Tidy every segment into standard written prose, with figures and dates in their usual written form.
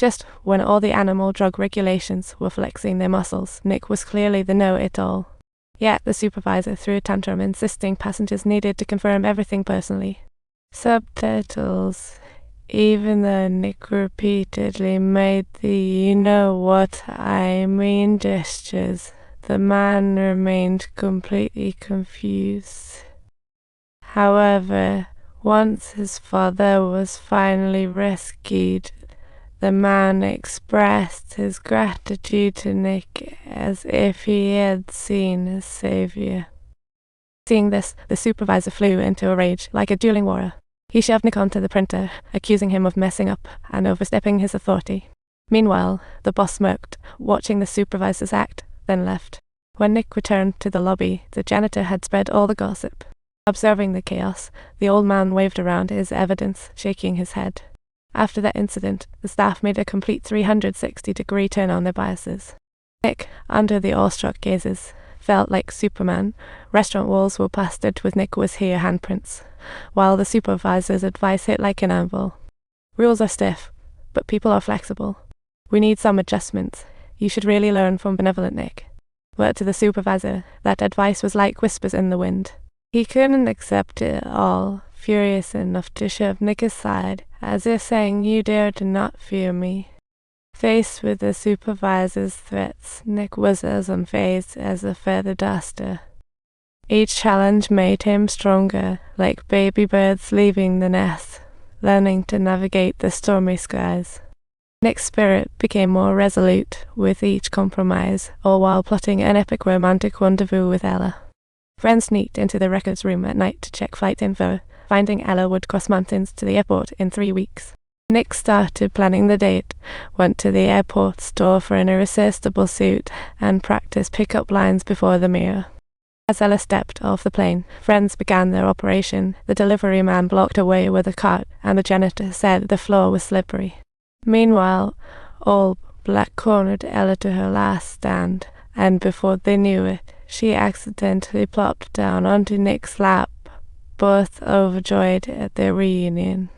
Just when all the animal drug regulations were flexing their muscles, Nick was clearly the know-it-all. Yet the supervisor threw a tantrum, insisting passengers needed to confirm everything personally. Subtitles. Even though Nick repeatedly made the you-know-what-I-mean gestures, the man remained completely confused. However, once his father was finally rescued, the man expressed his gratitude to Nick as if he had seen his savior. Seeing this, the supervisor flew into a rage like a dueling warrior. He shoved Nick onto the printer, accusing him of messing up and overstepping his authority. Meanwhile, the boss smirked, watching the supervisor's act, then left. When Nick returned to the lobby, the janitor had spread all the gossip. Observing the chaos, the old man waved around his evidence, shaking his head. After that incident, the staff made a complete 360-degree turn on their biases. Nick, under the awestruck gazes, felt like Superman. Restaurant walls were plastered with Nick was here handprints, while the supervisor's advice hit like an anvil. Rules are stiff, but people are flexible. We need some adjustments. You should really learn from benevolent Nick. But to the supervisor, that advice was like whispers in the wind. He couldn't accept it all, furious enough to shove Nick aside, as if saying, "You dare to not fear me." Faced with the supervisor's threats, Nick was as unfazed as a feather duster. Each challenge made him stronger, like baby birds leaving the nest, learning to navigate the stormy skies. Nick's spirit became more resolute with each compromise, all while plotting an epic romantic rendezvous with Ella. Friends sneaked into the records room at night to check flight info, finding Ella would cross mountains to the airport in 3 weeks. Nick started planning the date, went to the airport store for an irresistible suit, and practiced pick-up lines before the mirror. As Ella stepped off the plane, friends began their operation. The delivery man blocked her way with a cart, and the janitor said the floor was slippery. Meanwhile, All Black cornered Ella to her last stand, and before they knew it, she accidentally plopped down onto Nick's lap, both overjoyed at their reunion.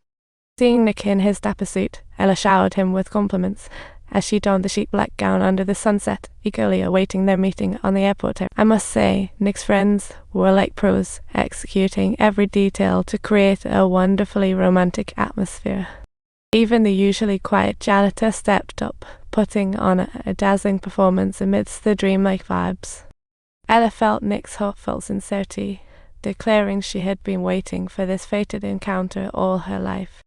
Seeing Nick in his dapper suit, Ella showered him with compliments as she donned the chic black gown under the sunset, eagerly awaiting their meeting on the airport terminal. I must say, Nick's friends were like pros, executing every detail to create a wonderfully romantic atmosphere. Even the usually quiet janitor stepped up, putting on a dazzling performance amidst the dreamlike vibes. Ella felt Nick's heartfelt sincerity, declaring she had been waiting for this fated encounter all her life.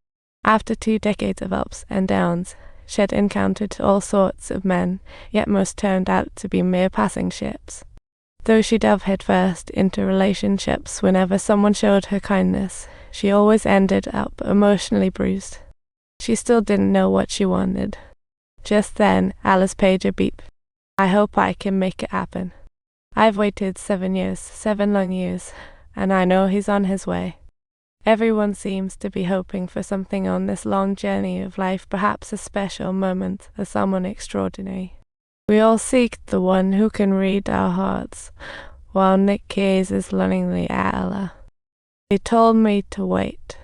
After 2 decades of ups and downs, she had encountered all sorts of men, yet most turned out to be mere passing ships. Though she dove headfirst into relationships whenever someone showed her kindness, she always ended up emotionally bruised. She still didn't know what she wanted. Just then, Ella's pager beeped. "I hope I can make it happen. I've waited 7 years, 7 long years, and I know he's on his way." Everyone seems to be hoping for something on this long journey of life, perhaps a special moment or someone extraordinary. We all seek the one who can read our hearts, while Nick gazes longingly at Ella. He told me to wait.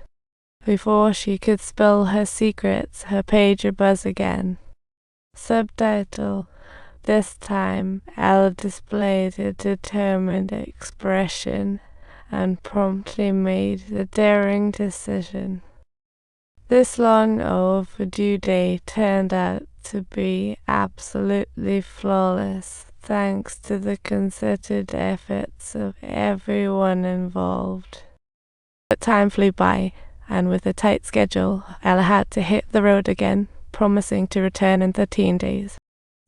Before she could spill her secrets, her pager buzzed again. Subtitle. This time, Ella displayed a determined expression and promptly made the daring decision. This long overdue day turned out to be absolutely flawless, thanks to the concerted efforts of everyone involved. But time flew by, and with a tight schedule, Ella had to hit the road again, promising to return in 13 days.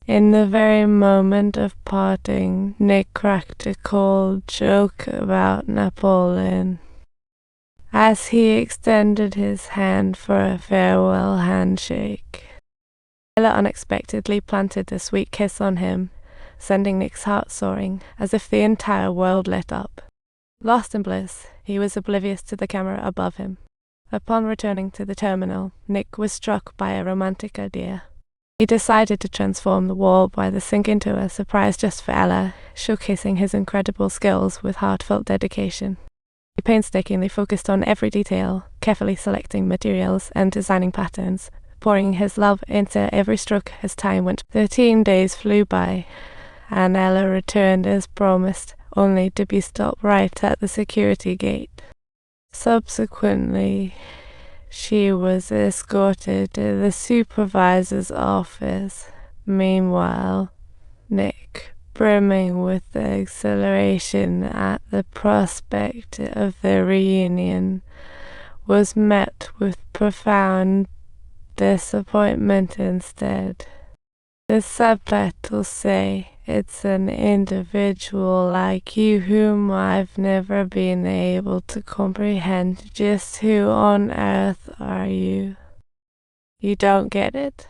In the very moment of parting, Nick cracked a cold joke about Napoleon. As he extended his hand for a farewell handshake, Ella unexpectedly planted a sweet kiss on him, sending Nick's heart soaring, as if the entire world lit up. Lost in bliss, he was oblivious to the camera above him. Upon returning to the terminal, Nick was struck by a romantic idea. He decided to transform the wall by the sink into a surprise just for Ella, showcasing his incredible skills with heartfelt dedication. He painstakingly focused on every detail, carefully selecting materials and designing patterns, pouring his love into every stroke as time went. 13 days flew by, and Ella returned as promised, only to be stopped right at the security gate. Subsequently, she was escorted to the supervisor's office. Meanwhile, Nick, brimming with exhilaration at the prospect of the reunion, was met with profound disappointment instead. The subtitles say, "It's an individual like you whom I've never been able to comprehend. Just who on earth are you?" You don't get it?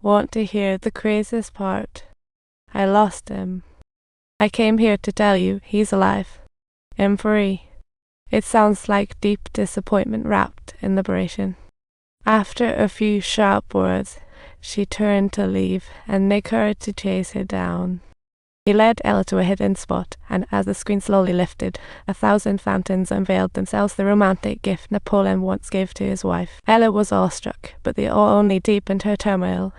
Want to hear the craziest part? I lost him. I came here to tell you he's alive and free. It sounds like deep disappointment wrapped in liberation. After a few sharp words, she turned to leave, and Nick hurried to chase her down. He led Ella to a hidden spot, and as the screen slowly lifted, 1,000 fountains unveiled themselves, the romantic gift Napoleon once gave to his wife. Ella was awestruck, but the awe only deepened her turmoil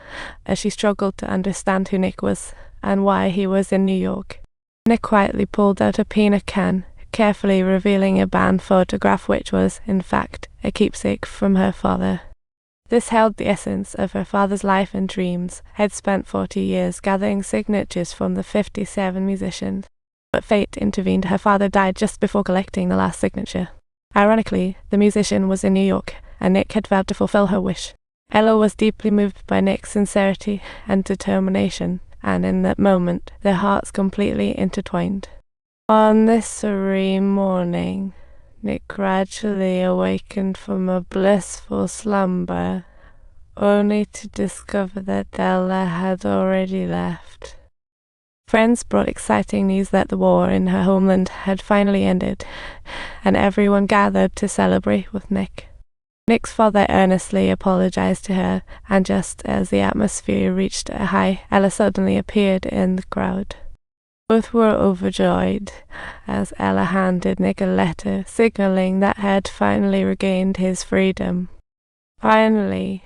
as she struggled to understand who Nick was and why he was in New York. Nick quietly pulled out a peanut can, carefully revealing a band photograph which was, in fact, a keepsake from her father. This held the essence of her father's life and dreams. Had spent 40 years gathering signatures from the 57 musicians, but fate intervened. Her father died just before collecting the last signature. Ironically, the musician was in New York, and Nick had vowed to fulfill her wish. Ella was deeply moved by Nick's sincerity and determination, and in that moment, their hearts completely intertwined. On this serene morning, Nick gradually awakened from a blissful slumber, only to discover that Ella had already left. Friends brought exciting news that the war in her homeland had finally ended, and everyone gathered to celebrate with Nick. Nick's father earnestly apologized to her, and just as the atmosphere reached a high, Ella suddenly appeared in the crowd. Both were overjoyed as Ella handed Nick a letter signaling that had finally regained his freedom. Finally,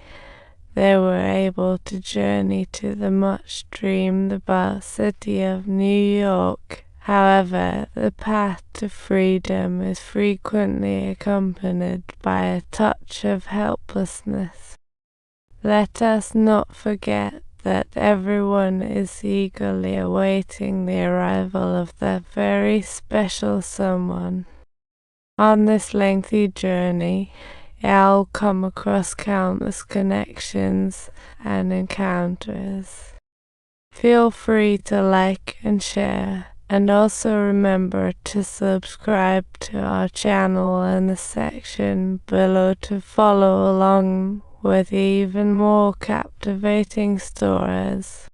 they were able to journey to the much-dreamed-about city of New York. However, the path to freedom is frequently accompanied by a touch of helplessness. Let us not forget that everyone is eagerly awaiting the arrival of that very special someone. On this lengthy journey, I'll come across countless connections and encounters. Feel free to like and share, and also remember to subscribe to our channel in the section below to follow along with even more captivating stories.